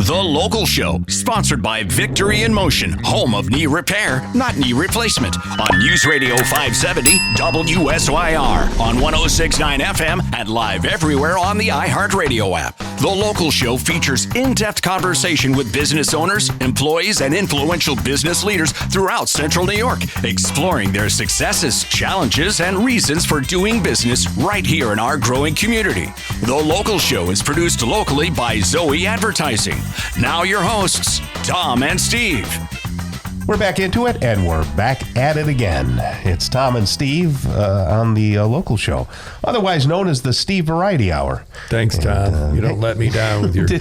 The Local Show, sponsored by Victory in Motion, home of knee repair, not knee replacement, on News Radio 570 WSYR, on 106.9 FM, and live everywhere on the iHeartRadio app. The Local Show features in-depth conversation with business owners, employees, and influential business leaders throughout Central New York, exploring their successes, challenges, and reasons for doing business right here in our growing community. The Local Show is produced locally by Zoe Advertising. Now your hosts, Tom and Steve. We're back into it, and we're back at it again. It's Tom and Steve on the Local Show, otherwise known as the Steve Variety Hour. Thanks, Tom. You don't let me down with your... Do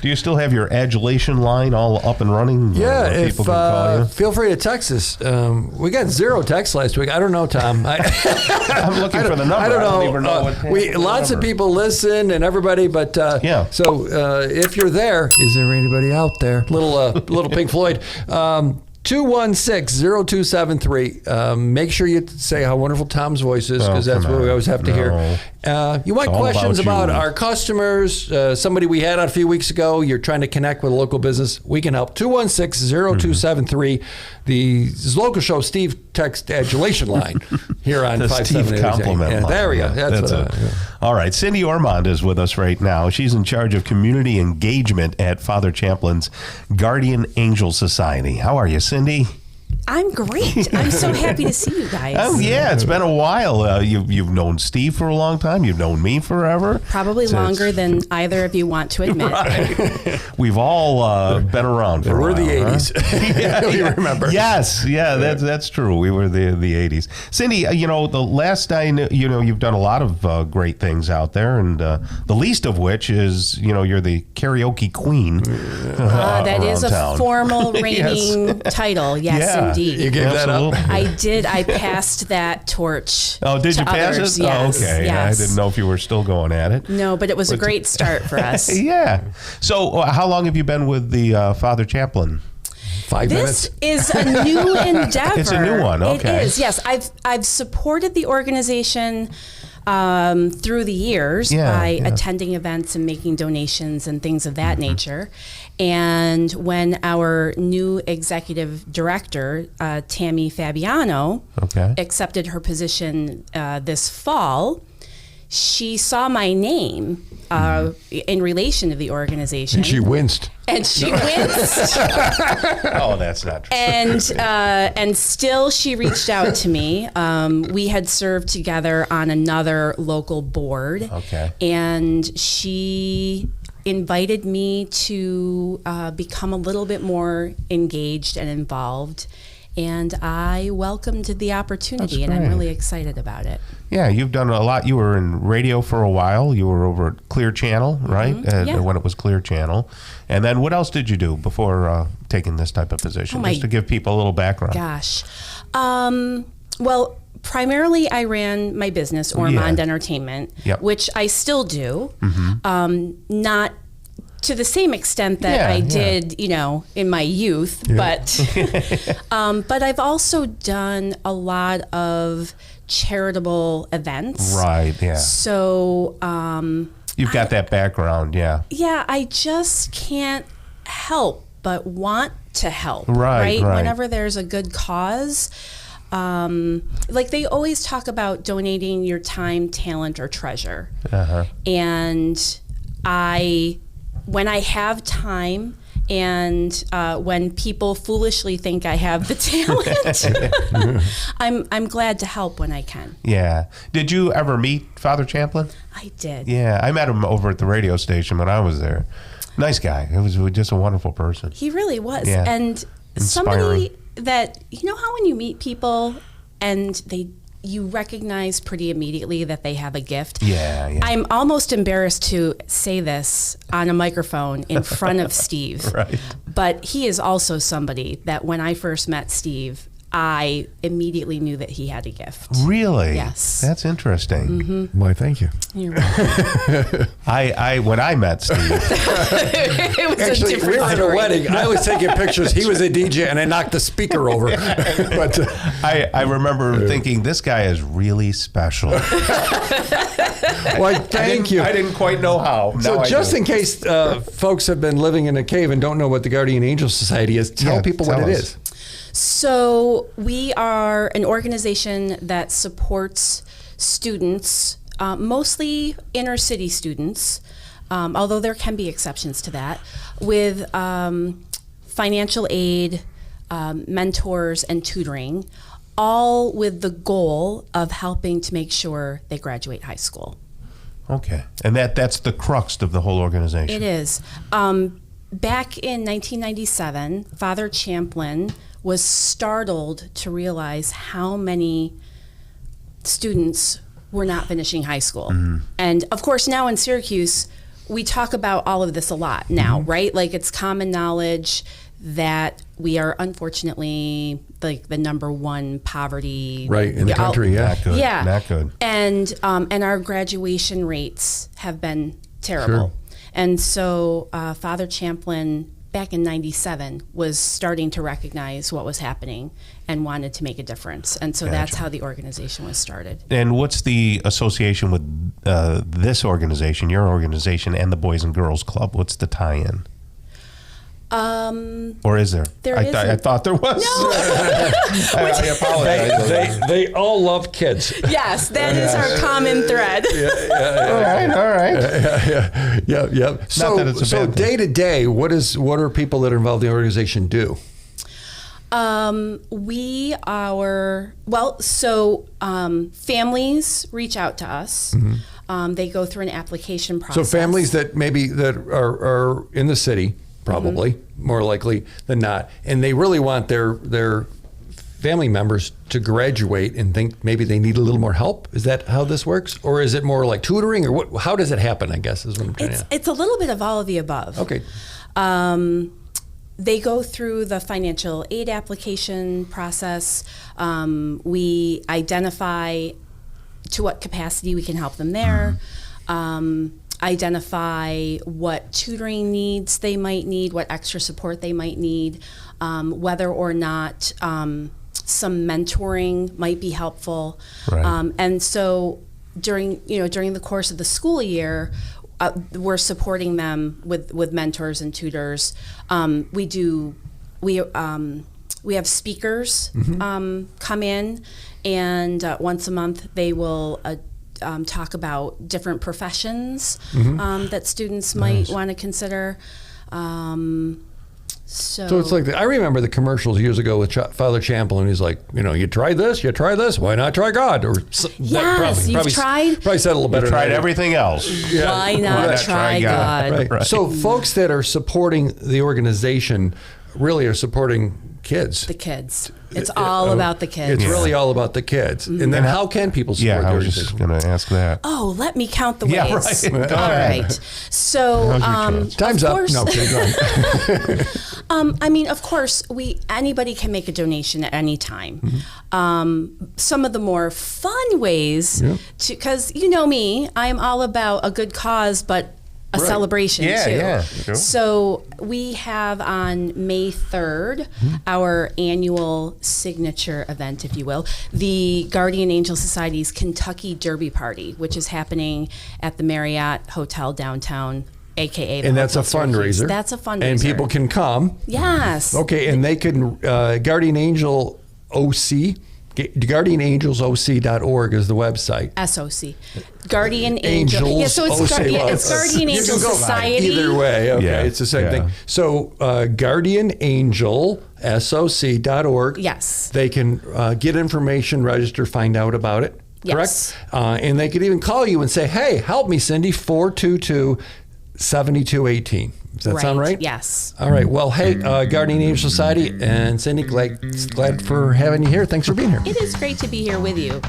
you still have your adulation line all up and running? Yeah, if people can call you? Feel free to text us. We got 0 texts last week. I don't know, Tom. I'm looking for the number. I don't know. Even know lots of people listen and everybody, but yeah. So if you're there, is there anybody out there? Little Pink Floyd. 216-0273. Make sure you say how wonderful Tom's voice is, because that's what we always have to hear. You want questions about our customers, somebody we had on a few weeks ago, you're trying to connect with a local business, we can help. 216-0273. The Local Show Steve text adulation line here on the 570. Steve compliment line. There we go. That's it. All right, Cindy Ormond is with us right now. She's in charge of community engagement at Father Chaplin's Guardian Angel Society. How are you, Cindy? I'm great. I'm so happy to see you guys. Oh, yeah, it's been a while. You've known Steve for a long time. You've known me forever. Probably longer than either of you want to admit. Right. We've all been around for a while. We're the 80s. Huh? Yeah, we remember. Yes, yeah, that's true. We were the 80s. Cindy, the last I knew, you've done a lot of great things out there, and the least of which is, you're the karaoke queen. That is a town. Formal reigning title. Yes, yeah. indeed. You gave that up? I did. I passed that torch. Oh, did you pass others. it? Yes, oh, okay. Yes. I didn't know if you were still going at it. No, but it was a great start for us. Yeah. So how long have you been with the Father Chaplin? 5 minutes. This is a new endeavor. It's a new one. Okay. It is. Yes, I've supported the organization through the years by attending events and making donations and things of that nature. And when our new executive director, Tammy Fabiano, accepted her position this fall, she saw my name in relation to the organization. And she winced. Oh, that's not true. And still she reached out to me. We had served together on another local board. Okay. And she invited me to become a little bit more engaged and involved. And I welcomed the opportunity, and I'm really excited about it. Yeah, you've done a lot. You were in radio for a while. You were over at Clear Channel, right? When it was Clear Channel. And then what else did you do before taking this type of position? Just to give people a little background. Gosh. Well, primarily I ran my business, Ormond Entertainment, which I still do. Not to the same extent that I did, in my youth, but I've also done a lot of charitable events. Right, yeah. So you've got that background, yeah. Yeah, I just can't help but want to help. Right. Whenever there's a good cause. Like they always talk about donating your time, talent, or treasure. And when I have time and when people foolishly think I have the talent, I'm glad to help when I can. Yeah. Did you ever meet Father Chaplin? I did. Yeah, I met him over at the radio station when I was there. Nice guy. It was just a wonderful person. He really was. Yeah. And somebody that, how when you meet people and you recognize pretty immediately that they have a gift. Yeah. I'm almost embarrassed to say this on a microphone in front of Steve. Right. But he is also somebody that when I first met Steve, I immediately knew that he had a gift. Really? Yes. That's interesting. Mm-hmm. Why, thank you. You're welcome. When I met Steve, It was Actually, a different we were at a story. wedding. I was taking pictures. He was a DJ, and I knocked the speaker over. But I remember thinking, this guy is really special. why, thank you. I didn't quite know how. So Now I just do. in case folks have been living in a cave and don't know what the Guardian Angel Society is, tell people what it is. So we are an organization that supports students, mostly inner city students, although there can be exceptions to that, with financial aid, mentors, and tutoring, all with the goal of helping to make sure they graduate high school. Okay. And that's the crux of the whole organization. It is. Back in 1997, Father Champlin was startled to realize how many students were not finishing high school. Mm-hmm. And of course, now in Syracuse, we talk about all of this a lot now, mm-hmm. right? Like, it's common knowledge that we are unfortunately like the number one poverty right in the country. Not good. Yeah, not good. And our graduation rates have been terrible. Sure. And so Father Champlin back in 97 was starting to recognize what was happening and wanted to make a difference. And so that's how the organization was started. And what's the association with this organization, your organization, and the Boys and Girls Club? What's the tie-in? Or is there? I thought there was. No. I apologize. They all love kids. Yes, that is our common thread. All right. Yeah. So day to day, what are people that are involved in the organization do? Families reach out to us. Mm-hmm. They go through an application process. So families that are in the city, probably, mm-hmm. more likely than not, and they really want their family members to graduate and think maybe they need a little more help. Is that how this works? Or is it more like tutoring, or what? How does it happen, I guess, is what I'm trying to... It's a little bit of all of the above. Okay. They go through the financial aid application process. We identify to what capacity we can help them there. Identify what tutoring needs they might need, what extra support they might need, whether or not some mentoring might be helpful. Right. And so during the course of the school year, we're supporting them with mentors and tutors. We have speakers mm-hmm. come in, and once a month they will talk about different professions mm-hmm. that students might want to consider. So it's like I remember the commercials years ago with Father Champlin. He's like, you try this, why not try God? Or yes, you've tried. Probably said a little better. Tried everything else. Yeah. Why not try God? Right. So folks that are supporting the organization really are supporting kids. The kids. It's all about the kids. It's really all about the kids. Mm-hmm. And then how can people support the organization? I was just going to ask that. Oh, let me count the ways. Yeah, right. All right. So, time's up. No, okay, go on. Of course, anybody can make a donation at any time. Mm-hmm. Some of the more fun ways, because you know me, I'm all about a good cause, but a celebration too. Yeah, sure. So we have on May 3rd our annual signature event, if you will, the Guardian Angel Society's Kentucky Derby Party, which is happening at the Marriott Hotel downtown, aka the and that's a Syracuse. fundraiser. That's a fundraiser, and people can come. Yes. Okay, and they can Guardian Angel OC. GuardianAngelsOC.org is the website. SOC. Guardian Angel. Yeah, so it's Guardian Angel Society. Either way, okay, it's the same thing. So GuardianAngelsOC.org. Yes. They can get information, register, find out about it. Yes. Correct? And they could even call you and say, hey, help me, Cindy, 422-7218. Does that sound right? Yes. All right. Well, hey, Guardian Angel Society and Cindy, glad for having you here. Thanks for being here. It is great to be here with you.